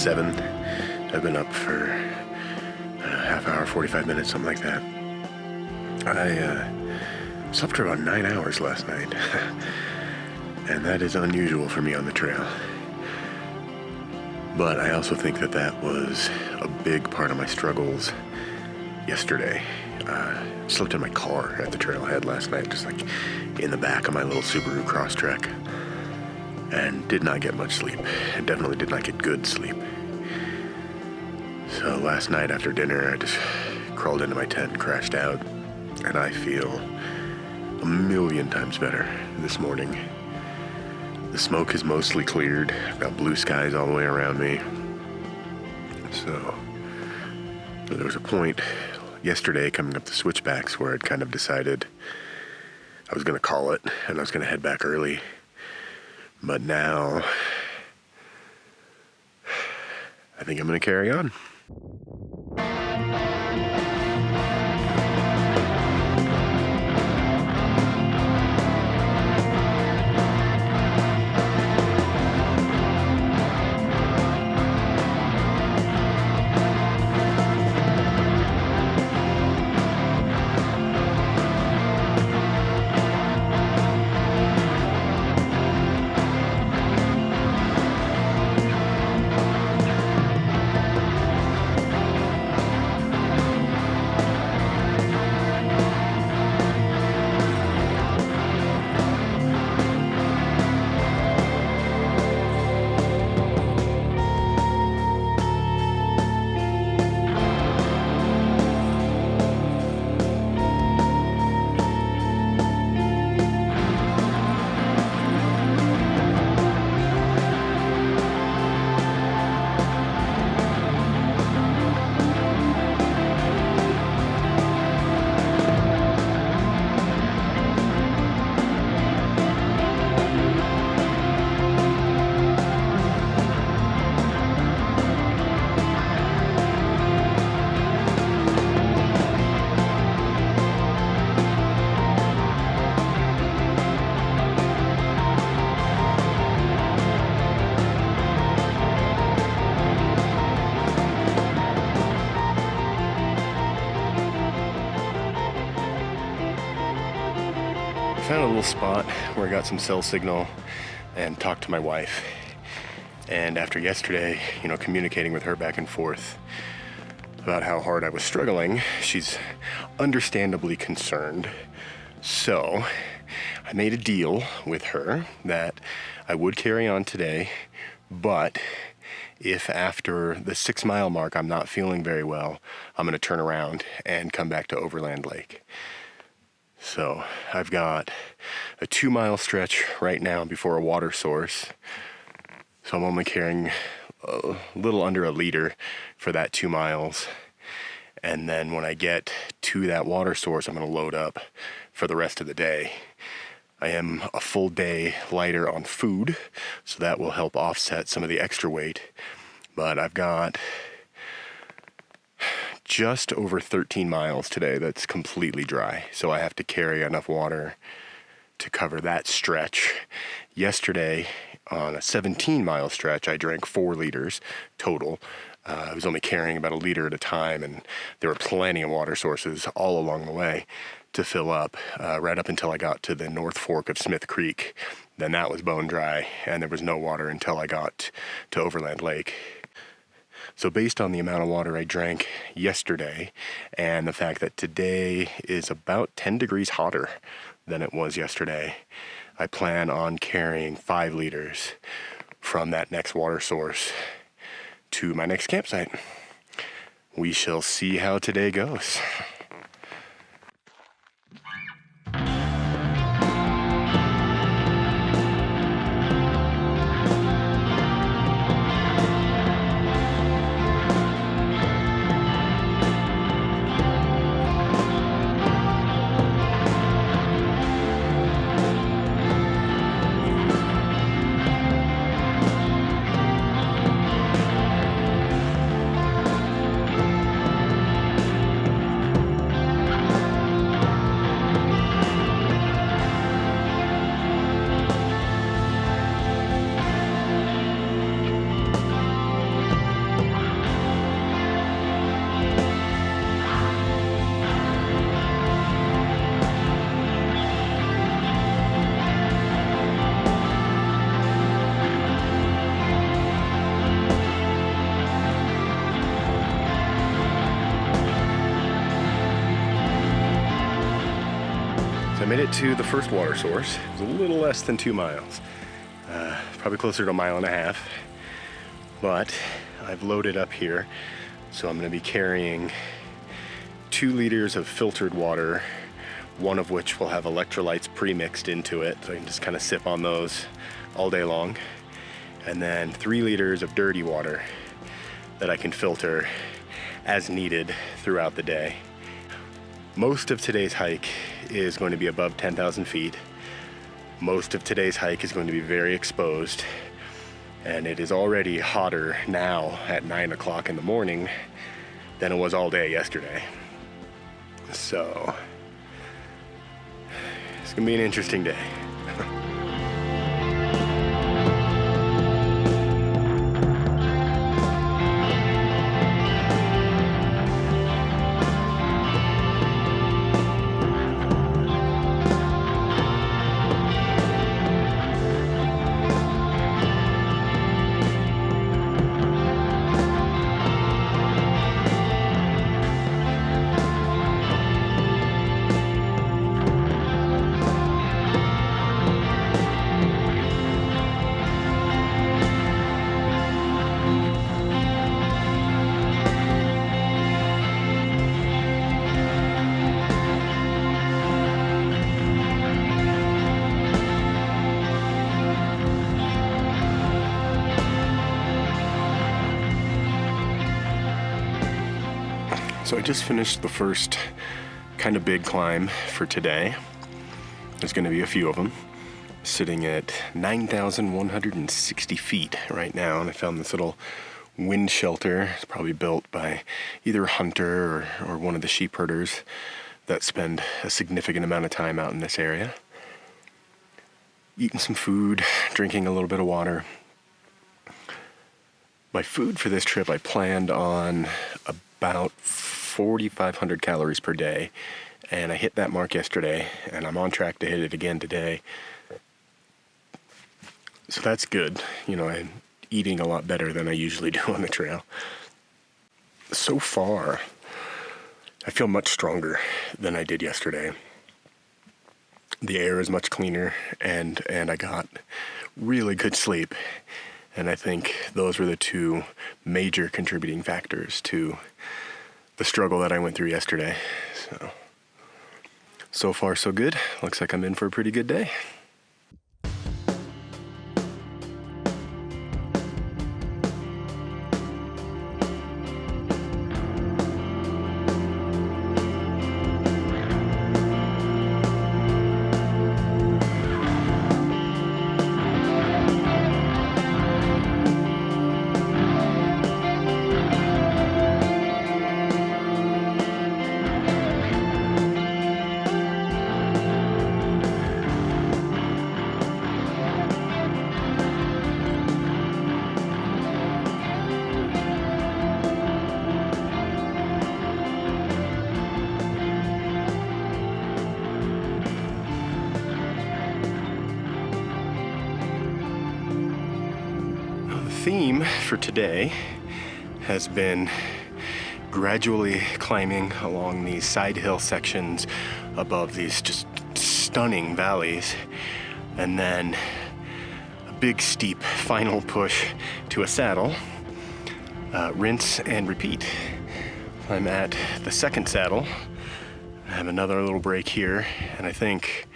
7. I've been up for half hour, 45 minutes, something like that. I slept for about 9 hours last night, and that is unusual for me on the trail. But I also think that that was a big part of my struggles yesterday. Slept in my car at the trailhead last night, just like in the back of my little Subaru Crosstrek, and did not get much sleep. And definitely did not get good sleep. So last night after dinner, I just crawled into my tent and crashed out, and I feel a million times better this morning. The smoke is mostly cleared. I've got blue skies all the way around me. So there was a point yesterday coming up the switchbacks where I'd kind of decided I was going to call it and I was going to head back early. But now I think I'm going to carry on. Found a little spot where I got some cell signal and talked to my wife. And after yesterday, communicating with her back and forth about how hard I was struggling, she's understandably concerned. So I made a deal with her that I would carry on today, but if after the 6-mile mark I'm not feeling very well, I'm going to turn around and come back to Overland Lake. So I've got a 2-mile stretch right now before a water source. So I'm only carrying a little under a liter for that 2 miles. And then when I get to that water source, I'm going to load up for the rest of the day. I am a full day lighter on food, so that will help offset some of the extra weight. But I've got just over 13 miles today that's completely dry, so I have to carry enough water to cover that stretch. Yesterday, on a 17-mile stretch, I drank 4 liters total. I was only carrying about a liter at a time, and there were plenty of water sources all along the way to fill up, right up until I got to the North Fork of Smith Creek. Then that was bone dry, and there was no water until I got to Overland Lake. So based on the amount of water I drank yesterday and the fact that today is about 10 degrees hotter than it was yesterday, I plan on carrying 5 liters from that next water source to my next campsite. We shall see how today goes. I made it to the first water source. It was a little less than 2 miles, probably closer to a mile and a half, but I've loaded up here, so I'm going to be carrying 2 liters of filtered water, one of which will have electrolytes pre-mixed into it, so I can just kind of sip on those all day long, and then 3 liters of dirty water that I can filter as needed throughout the day. Most of today's hike is going to be above 10,000 feet. Most of today's hike is going to be very exposed, and it is already hotter now at 9 o'clock in the morning than it was all day yesterday. So it's gonna be an interesting day. So I just finished the first kind of big climb for today. There's going to be a few of them. Sitting at 9,160 feet right now, and I found this little wind shelter. It's probably built by either a hunter or one of the sheep herders that spend a significant amount of time out in this area. Eating some food, drinking a little bit of water. My food for this trip, I planned on about 4,500 calories per day, and I hit that mark yesterday, and I'm on track to hit it again today. So that's good. You know, I'm eating a lot better than I usually do on the trail. So far, I feel much stronger than I did yesterday. The air is much cleaner, and I got really good sleep. And I think those were the 2 major contributing factors to the struggle that I went through yesterday. So far so good. Looks like I'm in for a pretty good day. Theme for today has been gradually climbing along these side hill sections above these just stunning valleys, and then a big steep final push to a saddle, rinse and repeat. I'm at the second saddle. I have another little break here, and I think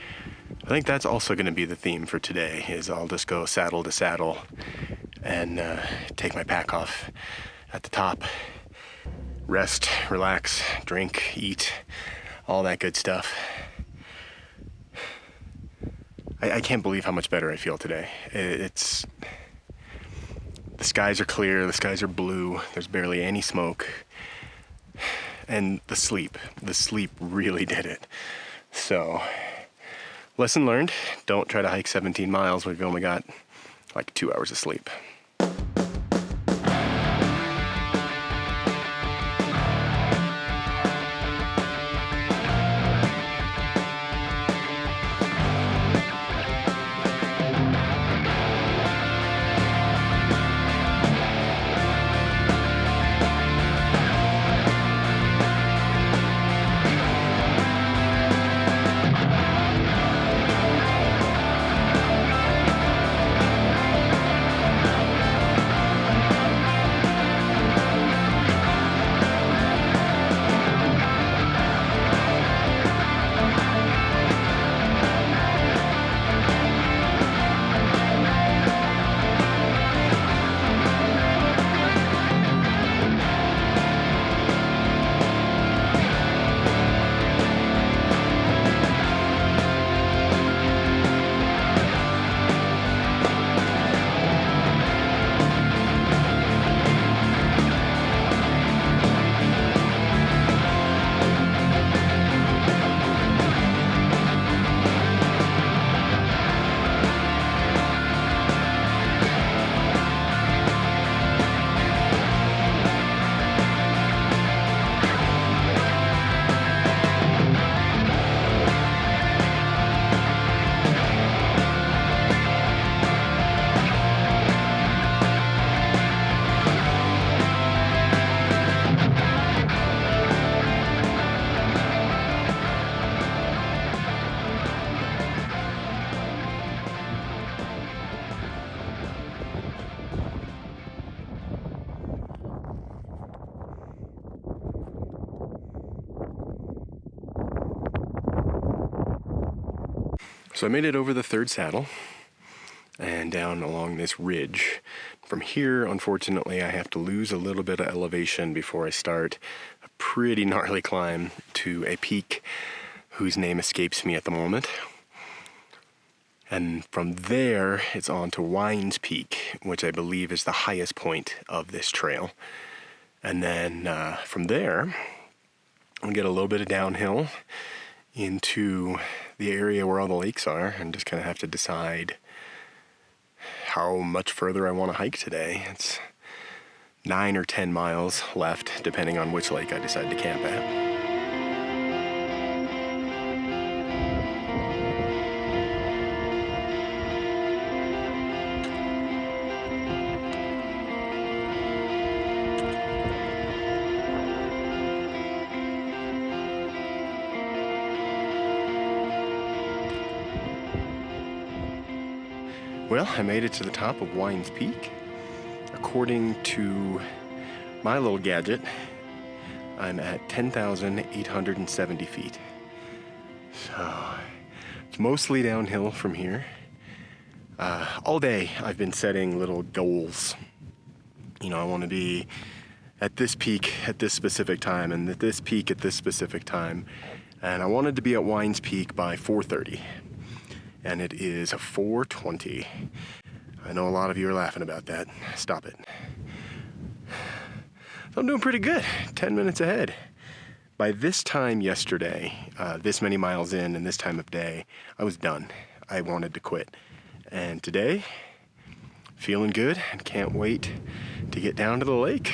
that's also going to be the theme for today. Is I'll just go saddle to saddle and take my pack off at the top, rest, relax, drink, eat, all that good stuff. I can't believe how much better I feel today. The skies are clear, the skies are blue, there's barely any smoke, and the sleep really did it. So, lesson learned, don't try to hike 17 miles when you've only got like 2 hours of sleep. So I made it over the third saddle and down along this ridge. From here, unfortunately, I have to lose a little bit of elevation before I start a pretty gnarly climb to a peak whose name escapes me at the moment. And from there, it's on to Wines Peak, which I believe is the highest point of this trail. And then from there, I'll get a little bit of downhill into the area where all the lakes are and just kind of have to decide how much further I want to hike today. It's 9 or 10 miles left, depending on which lake I decide to camp at. Well, I made it to the top of Wines Peak. According to my little gadget, I'm at 10,870 feet. So it's mostly downhill from here. All day I've been setting little goals. You know, I want to be at this peak at this specific time and at this peak at this specific time. And I wanted to be at Wines Peak by 4:30. And it is 4:20. I know a lot of you are laughing about that. Stop it. So I'm doing pretty good, 10 minutes ahead. By this time yesterday, this many miles in and this time of day, I was done. I wanted to quit. And today, feeling good and can't wait to get down to the lake.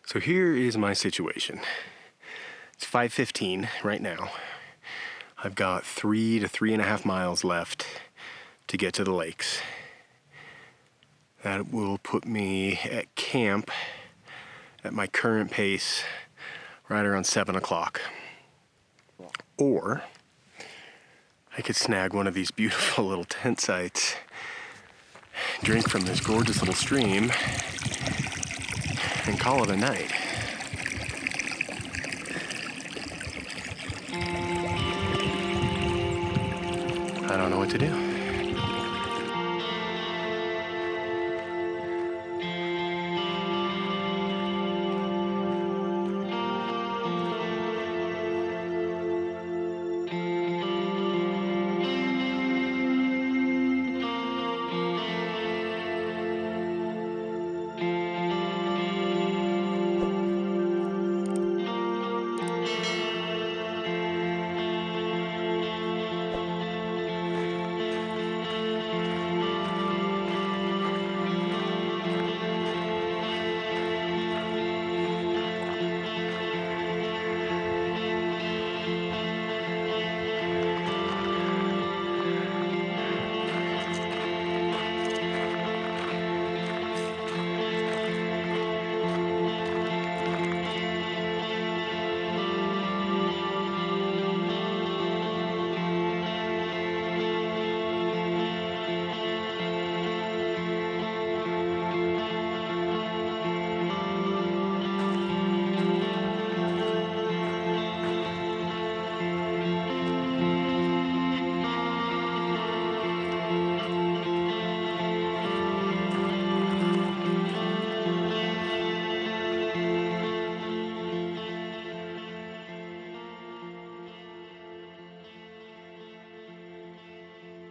So here is my situation. It's 5:15 right now. I've got 3 to 3.5 miles left to get to the lakes. That will put me at camp at my current pace right around 7 o'clock. Or I could snag one of these beautiful little tent sites, drink from this gorgeous little stream, and call it a night. I don't know what to do.